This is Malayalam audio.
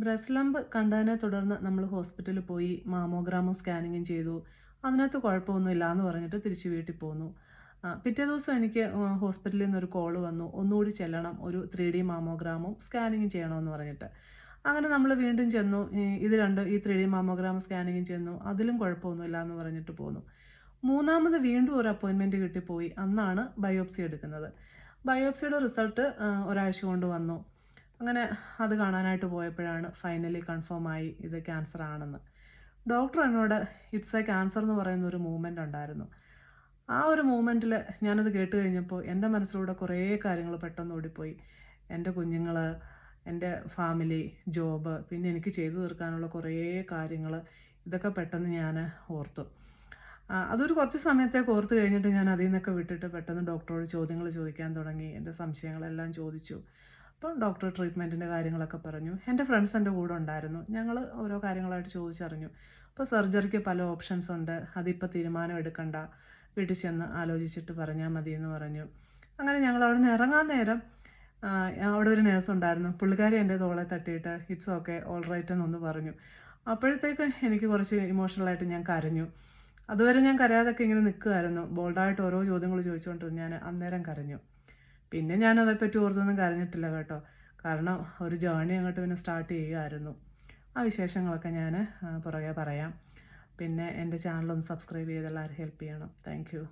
ബ്രസ്റ്റ് ലംബ് കണ്ടതിനെ തുടർന്ന് നമ്മൾ ഹോസ്പിറ്റലിൽ പോയി മാമോഗ്രാമും സ്കാനിങ്ങും ചെയ്തു. അതിനകത്ത് കുഴപ്പമൊന്നുമില്ല എന്ന് പറഞ്ഞിട്ട് തിരിച്ച് വീട്ടിൽ പോന്നു. പിറ്റേ ദിവസം എനിക്ക് ഹോസ്പിറ്റലിൽ നിന്നൊരു കോള് വന്നു. ഒന്നുകൂടി ചെല്ലണം. ഒരു 3D മാമോഗ്രാമും സ്കാനിങ്ങും ചെയ്യണമെന്ന് പറഞ്ഞിട്ട്. അങ്ങനെ നമ്മൾ വീണ്ടും ചെന്നു. ഇത് രണ്ടും ഈ 3D മാമോഗ്രാമും സ്കാനിങ്ങും ചെന്നു. അതിലും കുഴപ്പമൊന്നുമില്ല എന്ന് പറഞ്ഞിട്ട് പോന്നു. മൂന്നാമത് വീണ്ടും ഒരു അപ്പോയിൻമെൻറ്റ് കിട്ടിപ്പോയി. അന്നാണ് ബയോപ്സി എടുക്കുന്നത്. ബയോപ്സിയുടെ റിസൾട്ട് ഒരാഴ്ച കൊണ്ട് വന്നു. അങ്ങനെ അത് കാണാനായിട്ട് പോയപ്പോഴാണ് ഫൈനലി കൺഫേം ആയി ഇത് ക്യാൻസർ ആണെന്ന്. ഡോക്ടർ എന്നോട് ഇറ്റ്സ് എ ക്യാൻസർ എന്ന് പറയുന്ന ഒരു മൂവ്മെൻ്റ് ഉണ്ടായിരുന്നു. ആ ഒരു മൂവ്മെൻറ്റിൽ ഞാനത് കേട്ട് കഴിഞ്ഞപ്പോൾ എൻ്റെ മനസ്സിലൂടെ കുറേ കാര്യങ്ങൾ പെട്ടെന്ന് ഓടിപ്പോയി. എൻ്റെ കുഞ്ഞുങ്ങൾ, എൻ്റെ ഫാമിലി, ജോബ്, പിന്നെ എനിക്ക് ചെയ്തു തീർക്കാനുള്ള കുറേ കാര്യങ്ങൾ, ഇതൊക്കെ പെട്ടെന്ന് ഞാൻ ഓർത്തു. അതൊരു കുറച്ച് സമയത്തേക്ക് ഓർത്ത് കഴിഞ്ഞിട്ട് ഞാൻ അതിൽ നിന്നൊക്കെ വിട്ടിട്ട് പെട്ടെന്ന് ഡോക്ടറോട് ചോദ്യങ്ങൾ ചോദിക്കാൻ തുടങ്ങി. എൻ്റെ സംശയങ്ങളെല്ലാം ചോദിച്ചു. അപ്പോൾ ഡോക്ടർ ട്രീറ്റ്മെൻറ്റിൻ്റെ കാര്യങ്ങളൊക്കെ പറഞ്ഞു. എൻ്റെ ഫ്രണ്ട്സ് എൻ്റെ കൂടെ ഉണ്ടായിരുന്നു. ഞങ്ങൾ ഓരോ കാര്യങ്ങളായിട്ട് ചോദിച്ചറിഞ്ഞു. അപ്പോൾ സർജറിക്ക് പല ഓപ്ഷൻസ് ഉണ്ട്. അതിപ്പോൾ തീരുമാനം എടുക്കണ്ട. വീട്ടിൽ ചെന്ന് ആലോചിച്ചിട്ട് പറഞ്ഞാൽ മതി എന്ന് പറഞ്ഞു. അങ്ങനെ ഞങ്ങൾ അവിടെ നിന്ന് ഇറങ്ങാൻ നേരം അവിടെ ഒരു നേഴ്സ് ഉണ്ടായിരുന്നു. പുള്ളിക്കാരി എൻ്റെ തോളെ തട്ടിയിട്ട് ഇറ്റ്സ് ഓക്കെ, ഓൾ റൈറ്റ് എന്നൊന്ന് പറഞ്ഞു. അപ്പോഴത്തേക്ക് എനിക്ക് കുറച്ച് ഇമോഷണലായിട്ട് ഞാൻ കരഞ്ഞു. അതുവരെ ഞാൻ കരയാതൊക്കെ ഇങ്ങനെ നിൽക്കുമായിരുന്നു. ബോൾഡായിട്ട് ഓരോ ചോദ്യങ്ങൾ ചോദിച്ചുകൊണ്ട് ഞാൻ അന്നേരം കരഞ്ഞു. പിന്നെ ഞാൻ അതേപ്പറ്റി ഓർത്തൊന്നും കരഞ്ഞിട്ടില്ല കേട്ടോ. കാരണം ഒരു ജേർണി അങ്ങോട്ട് പിന്നെ സ്റ്റാർട്ട് ചെയ്യുമായിരുന്നു. ആ വിശേഷങ്ങളൊക്കെ ഞാൻ പുറകെ പറയാം. പിന്നെ എൻ്റെ ചാനലൊന്ന് സബ്സ്ക്രൈബ് ചെയ്ത് എല്ലാവരും ഹെൽപ്പ് ചെയ്യണം. Thank you.